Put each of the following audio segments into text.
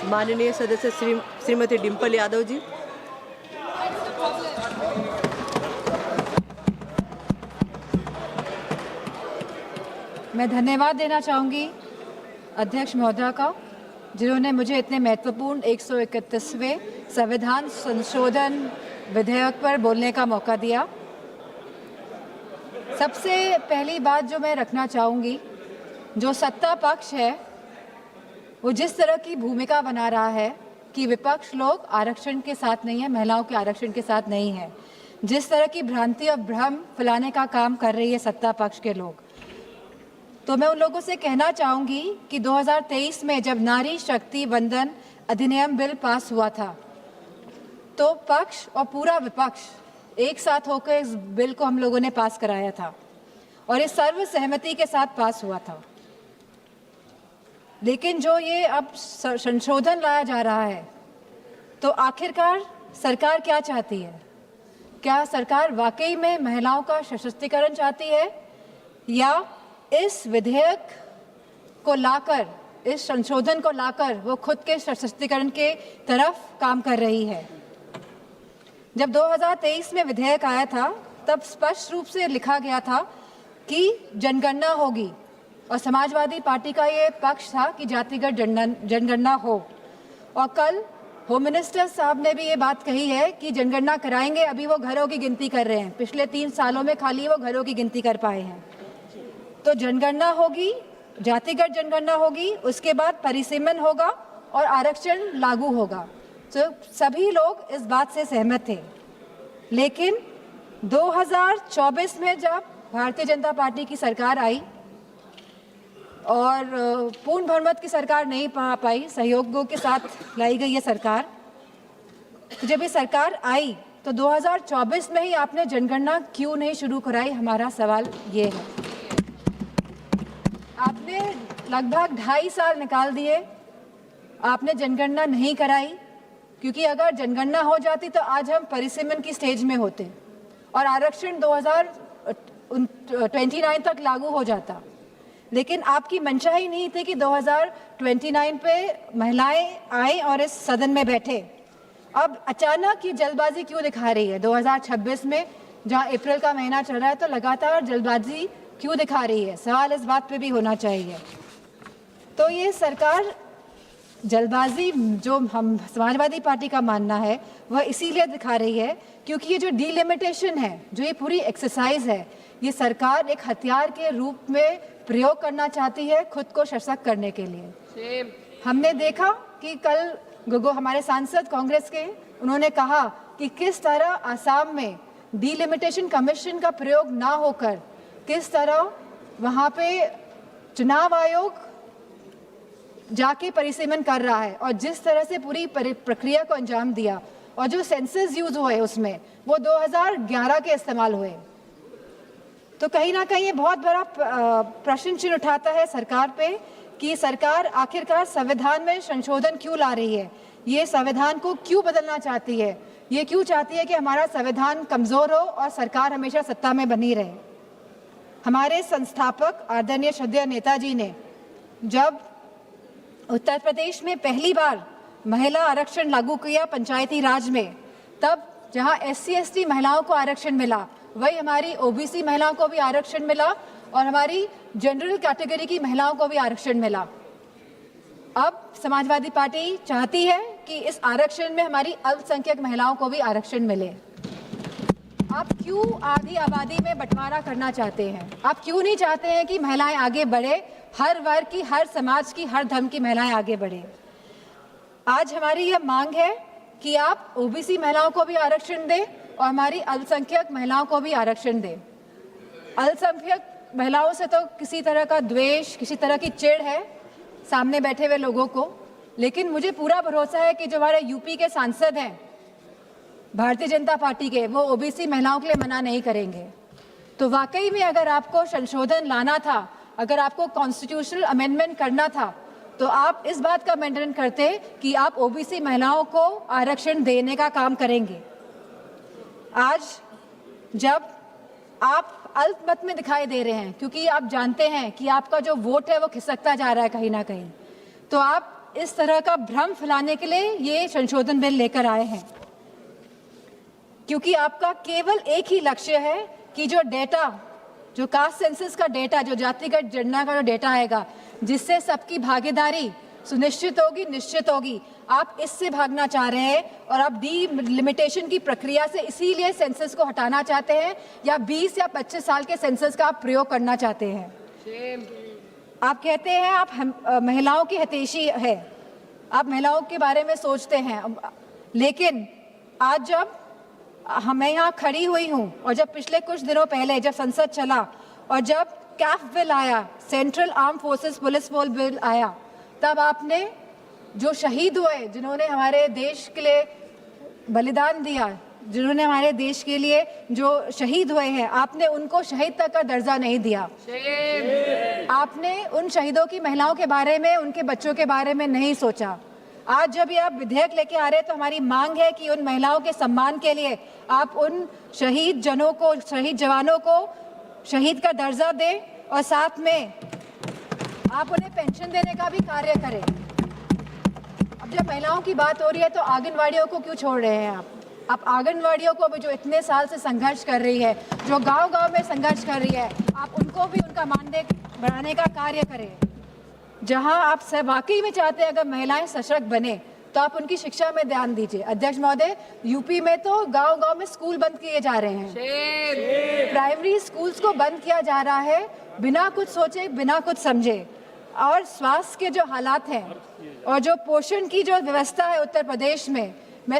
माननीय सदस्य श्रीमती डिम्पल यादव जी। मैं धन्यवाद देना चाहूँगी अध्यक्ष महोदया का, जिन्होंने मुझे इतने महत्वपूर्ण 131वें संविधान संशोधन विधेयक पर बोलने का मौका दिया। सबसे पहली बात जो मैं रखना चाहूँगी, जो सत्ता पक्ष है वो जिस तरह की भूमिका बना रहा है कि विपक्ष लोग आरक्षण के साथ नहीं है, महिलाओं के आरक्षण के साथ नहीं है, जिस तरह की भ्रांति और भ्रम फैलाने का काम कर रही है सत्ता पक्ष के लोग, तो मैं उन लोगों से कहना चाहूँगी कि 2023 में जब नारी शक्ति वंदन अधिनियम बिल पास हुआ था तो पक्ष और पूरा विपक्ष एक साथ होकर इस बिल को हम लोगों ने पास कराया था और इस सर्व सहमति के साथ पास हुआ था। लेकिन जो ये अब संशोधन लाया जा रहा है, तो आखिरकार सरकार क्या चाहती है? क्या सरकार वाकई में महिलाओं का सशक्तिकरण चाहती है या इस विधेयक को लाकर, इस संशोधन को लाकर वो खुद के सशक्तिकरण के तरफ काम कर रही है? जब 2023 में विधेयक आया था तब स्पष्ट रूप से लिखा गया था कि जनगणना होगी और समाजवादी पार्टी का ये पक्ष था कि जातिगत जनगणना हो। और कल होम मिनिस्टर साहब ने भी ये बात कही है कि जनगणना कराएंगे, अभी वो घरों की गिनती कर रहे हैं, पिछले 3 सालों में खाली वो घरों की गिनती कर पाए हैं। तो जनगणना होगी, जातिगत जनगणना होगी, उसके बाद परिसीमन होगा और आरक्षण लागू होगा। तो सभी लोग इस बात से सहमत थे। लेकिन 2024 में जब भारतीय जनता पार्टी की सरकार आई और पूर्ण बहुमत की सरकार नहीं पा पाई, सहयोगों के साथ लाई गई ये सरकार, तो जब ये सरकार आई तो 2024 में ही आपने जनगणना क्यों नहीं शुरू कराई? हमारा सवाल ये है। आपने लगभग 2.5 साल निकाल दिए, आपने जनगणना नहीं कराई, क्योंकि अगर जनगणना हो जाती तो आज हम परिसीमन की स्टेज में होते और आरक्षण 2029 तक लागू हो जाता। लेकिन आपकी मंशा ही नहीं थी कि 2029 पे महिलाएं आए और इस सदन में बैठे। अब अचानक ये जल्दबाजी क्यों दिखा रही है? 2026 में जहां अप्रैल का महीना चल रहा है तो लगातार जल्दबाजी क्यों दिखा रही है? सवाल इस बात पे भी होना चाहिए। तो ये सरकार जल्दबाजी, जो हम समाजवादी पार्टी का मानना है, वह इसीलिए दिखा रही है क्योंकि ये जो डिलिमिटेशन है, जो ये पूरी एक्सरसाइज है, ये सरकार एक हथियार के रूप में प्रयोग करना चाहती है खुद को सशक्त करने के लिए। हमने देखा कि कल हमारे सांसद कांग्रेस के, उन्होंने कहा कि किस तरह आसाम में डिलिमिटेशन कमीशन का प्रयोग ना होकर किस तरह वहाँ पे चुनाव आयोग जाके परिसीमन कर रहा है और जिस तरह से पूरी प्रक्रिया को अंजाम दिया और जो सेंसस यूज हुए उसमें वो 2011 के इस्तेमाल हुए। तो कहीं ना कहीं ये बहुत बड़ा प्रश्न चिन्ह उठाता है सरकार पे कि सरकार आखिरकार संविधान में संशोधन क्यों ला रही है, ये संविधान को क्यों बदलना चाहती है, ये क्यों चाहती है कि हमारा संविधान कमजोर हो और सरकार हमेशा सत्ता में बनी रहे। हमारे संस्थापक आदरणीय श्रद्धेय नेताजी ने जब उत्तर प्रदेश में पहली बार महिला आरक्षण लागू किया पंचायती राज में, तब जहां SC ST महिलाओं को आरक्षण मिला, वही हमारी OBC महिलाओं को भी आरक्षण मिला और हमारी जनरल कैटेगरी की महिलाओं को भी आरक्षण मिला। अब समाजवादी पार्टी चाहती है कि इस आरक्षण में हमारी अल्पसंख्यक महिलाओं को भी आरक्षण मिले। आप क्यों आधी आबादी में बंटवारा करना चाहते हैं? आप क्यों नहीं चाहते हैं कि महिलाएं आगे बढ़े, हर वर्ग की, हर समाज की, हर धर्म की महिलाएं आगे बढ़े? आज हमारी यह मांग है कि आप OBC महिलाओं को भी आरक्षण दें और हमारी अल्पसंख्यक महिलाओं को भी आरक्षण दें। अल्पसंख्यक महिलाओं से तो किसी तरह का द्वेष, किसी तरह की चिढ़ है सामने बैठे हुए लोगों को, लेकिन मुझे पूरा भरोसा है कि जो हमारे यूपी के सांसद हैं भारतीय जनता पार्टी के, वो OBC महिलाओं के लिए मना नहीं करेंगे। तो वाकई में अगर आपको संशोधन लाना था, अगर आपको कॉन्स्टिट्यूशनल अमेंडमेंट करना था, तो आप इस बात का मेंटेन करते कि आप OBC महिलाओं को आरक्षण देने का काम करेंगे। आज जब आप अल्पमत में दिखाई दे रहे हैं, क्योंकि आप जानते हैं कि आपका जो वोट है वो खिसकता जा रहा है कहीं ना कहीं, तो आप आप इस तरह का भ्रम फैलाने के लिए ये संशोधन बिल लेकर आए हैं, क्योंकि आपका केवल एक ही लक्ष्य है कि जो डेटा, जो कास्ट सेंसस का डेटा, जो जातिगत जनगणना का जो डेटा आएगा, जिससे सबकी भागीदारी सुनिश्चित होगी, निश्चित होगी, आप इससे भागना चाह रहे हैं और आप डीलिमिटेशन की प्रक्रिया से इसीलिए सेंसस को हटाना चाहते हैं, या 20 या 25 साल के सेंसस का आप प्रयोग करना चाहते हैं। आप कहते हैं आप महिलाओं की हितैषी है, आप महिलाओं के बारे में सोचते हैं, लेकिन आज जब मैं यहाँ खड़ी हुई हूँ और जब पिछले कुछ दिनों पहले जब संसद चला और जब कैफ बिल आया, central arm forces police force bill आया, तब आपने जो शहीद हुए, जिन्होंने हमारे देश के लिए बलिदान दिया, जिन्होंने हमारे देश के लिए जो शहीद हुए हैं, आपने उनको शहीद तक का दर्जा नहीं दिया। आपने उन शहीदों की महिलाओं के बारे में, उनके बच्चों के बारे में नहीं सोचा। आज जब ये आप विधेयक लेके आ रहे हैं तो हमारी मांग है कि उन महिलाओं के सम्मान के लिए आप उन शहीद जनों को, शहीद जवानों को शहीद का दर्जा दें और साथ में आप उन्हें पेंशन देने का भी कार्य करें। अब जब महिलाओं की बात हो रही है तो आंगनवाड़ियों को क्यों छोड़ रहे हैं आप आंगनवाड़ियों को भी, जो इतने साल से संघर्ष कर रही है, जो गांव-गांव में संघर्ष कर रही है, आप उनको भी उनका मानदेय बढ़ाने का कार्य करें। जहां आप वाकई में चाहते हैं अगर महिलाएं सशक्त बने तो आप उनकी शिक्षा में ध्यान दीजिए। अध्यक्ष महोदय, यूपी में तो गांव-गांव में स्कूल बंद किए जा रहे हैं, प्राइमरी स्कूल्स को बंद किया जा रहा है बिना कुछ सोचे, बिना कुछ समझे। और स्वास्थ्य के जो हालात हैं और जो पोषण की जो व्यवस्था है उत्तर प्रदेश में, मैं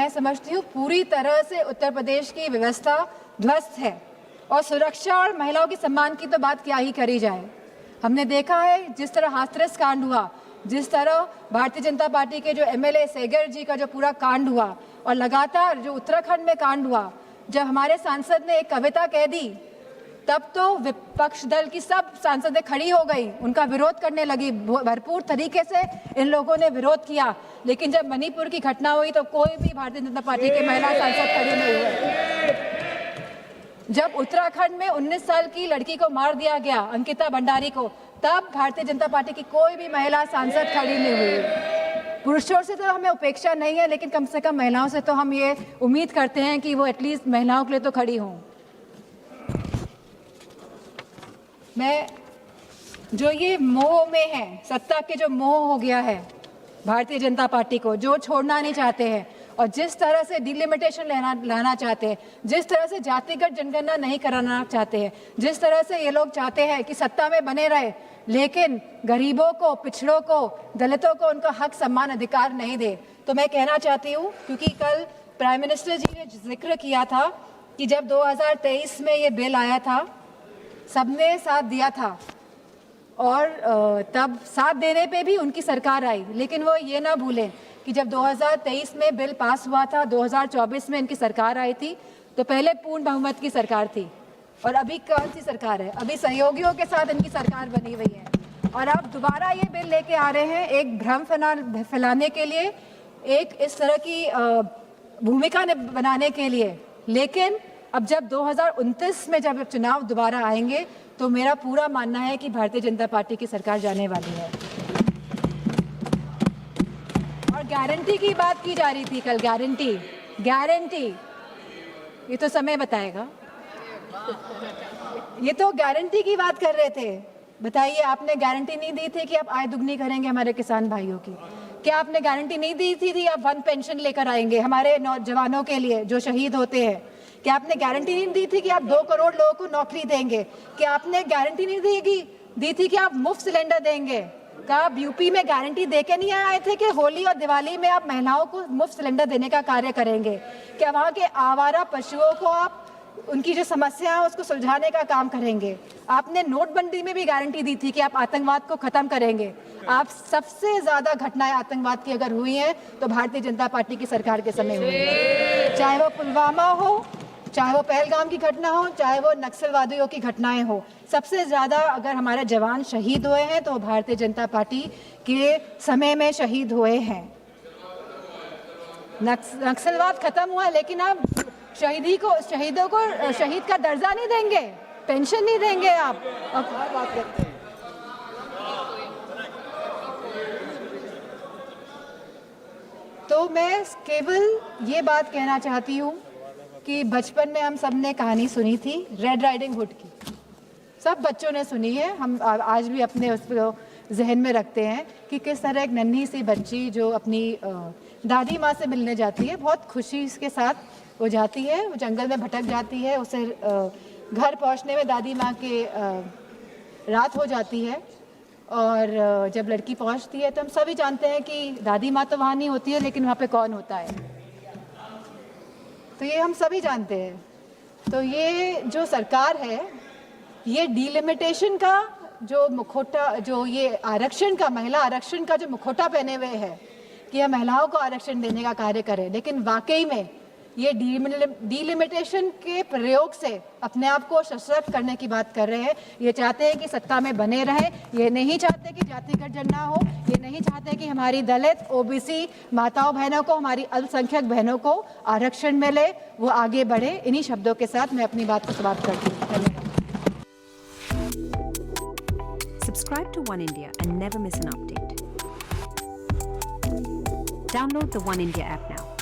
समझती हूँ पूरी तरह से उत्तर प्रदेश की व्यवस्था ध्वस्त है। और सुरक्षा और महिलाओं के सम्मान की तो बात क्या ही करी जाए। हमने देखा है जिस तरह हाथरस कांड हुआ, जिस तरह भारतीय जनता पार्टी के जो एमएलए सेगर जी का जो पूरा कांड हुआ, और लगातार जो उत्तराखंड में कांड हुआ, जब हमारे सांसद ने एक कविता कह दी तब तो विपक्ष दल की सब सांसदें खड़ी हो गई, उनका विरोध करने लगी, भरपूर तरीके से इन लोगों ने विरोध किया। लेकिन जब मणिपुर की घटना हुई तो कोई भी भारतीय जनता पार्टी के महिला सांसद खड़ी नहीं हुए। जब उत्तराखंड में 19 साल की लड़की को मार दिया गया, अंकिता भंडारी को, तब भारतीय जनता पार्टी की कोई भी महिला सांसद खड़ी नहीं हुई। पुरुषों से तो हमें उपेक्षा नहीं है, लेकिन कम से कम महिलाओं से तो हम ये उम्मीद करते हैं कि वो एटलीस्ट महिलाओं के लिए तो खड़ी हों। मैं जो ये मोह में है, सत्ता के जो मोह हो गया है भारतीय जनता पार्टी को, जो छोड़ना नहीं चाहते हैं और जिस तरह से डिलिमिटेशन लाना चाहते हैं, जिस तरह से जातिगत जनगणना नहीं कराना चाहते हैं, जिस तरह से ये लोग चाहते हैं कि सत्ता में बने रहे लेकिन गरीबों को, पिछड़ों को, दलितों को उनका हक, सम्मान, अधिकार नहीं दे। तो मैं कहना चाहती हूँ, क्योंकि कल प्राइम मिनिस्टर जी ने जिक्र किया था कि जब 2023 में ये बिल आया था सबने साथ दिया था और तब साथ देने पे भी उनकी सरकार आई, लेकिन वो ये ना भूलें कि जब 2023 में बिल पास हुआ था, 2024 में इनकी सरकार आई थी, तो पहले पूर्ण बहुमत की सरकार थी और अभी कौन सी सरकार है? अभी सहयोगियों के साथ इनकी सरकार बनी हुई है और अब दोबारा ये बिल लेके आ रहे हैं एक भ्रम फैलाने के लिए, एक इस तरह की भूमिका बनाने के लिए। लेकिन अब जब 2029 में जब चुनाव दोबारा आएंगे तो मेरा पूरा मानना है कि भारतीय जनता पार्टी की सरकार जाने वाली है। और गारंटी की बात की जा रही थी कल, गारंटी, ये तो समय बताएगा। ये तो गारंटी की बात कर रहे थे। बताइए, आपने गारंटी नहीं दी थी कि आप आय दुगनी करेंगे हमारे किसान भाइयों की? क्या आपने गारंटी नहीं दी थी आप वन पेंशन लेकर आएंगे हमारे नौजवानों के लिए जो शहीद होते हैं? क्या आपने गारंटी नहीं दी थी कि आप 2 करोड़ लोगों को नौकरी देंगे? क्या आपने गारंटी नहीं दी थी कि आप मुफ्त सिलेंडर देंगे? क्या आप यूपी में गारंटी देके नहीं आए थे कि होली और दिवाली में आप महिलाओं को मुफ्त सिलेंडर देने का कार्य करेंगे? क्या वहाँ के आवारा पशुओं को आप उनकी जो समस्या है उसको सुलझाने का काम करेंगे? आपने नोटबंदी में भी गारंटी दी थी कि आप आतंकवाद को खत्म करेंगे। आप सबसे ज्यादा घटनाएं आतंकवाद की अगर हुई हैं तो भारतीय जनता पार्टी की सरकार के समय हुई है। चाहे वो पुलवामा हो, चाहे वो पहलगाम की घटना हो, चाहे वो नक्सलवादियों की घटनाएं हो, सबसे ज्यादा अगर हमारे जवान शहीद हुए हैं तो भारतीय जनता पार्टी के समय में शहीद हुए हैं। नक्सलवाद खत्म हुआ लेकिन आप शहीदों को शहीद का दर्जा नहीं देंगे, पेंशन नहीं देंगे आप। अब बात करते हैं। तो मैं केवल ये बात कहना चाहती हूँ कि बचपन में हम सब ने कहानी सुनी थी रेड राइडिंग हुड की, सब बच्चों ने सुनी है, हम आज भी अपने उसको जहन में रखते हैं कि किस तरह एक नन्ही सी बच्ची जो अपनी दादी माँ से मिलने जाती है, बहुत खुशी के साथ वो जाती है, वो जंगल में भटक जाती है, उसे घर पहुँचने में दादी माँ के रात हो जाती है और जब लड़की पहुँचती है तो हम सभी जानते हैं कि दादी माँ तो वहाँ नहीं होती है, लेकिन वहाँ पे कौन होता है, तो ये हम सभी जानते हैं। तो ये जो सरकार है, ये डिलिमिटेशन का जो मुखौटा, जो ये आरक्षण का, महिला आरक्षण का जो मुखौटा पहने हुए है कि हम महिलाओं को आरक्षण देने का कार्य करें, लेकिन वाकई में ये डिलिमिटेशन के प्रयोग से अपने आप को सशक्त करने की बात कर रहे हैं। ये चाहते हैं कि सत्ता में बने रहें, ये नहीं चाहते कि जातिगत जनना हो, ये नहीं चाहते कि हमारी दलित, ओबीसी माताओं बहनों को, हमारी अल्पसंख्यक बहनों को आरक्षण मिले, वो आगे बढ़े। इन्हीं शब्दों के साथ मैं अपनी बात को समाप्त करती हूँ। धन्यवाद। Subscribe to One India and never miss an update. Download the One India app now.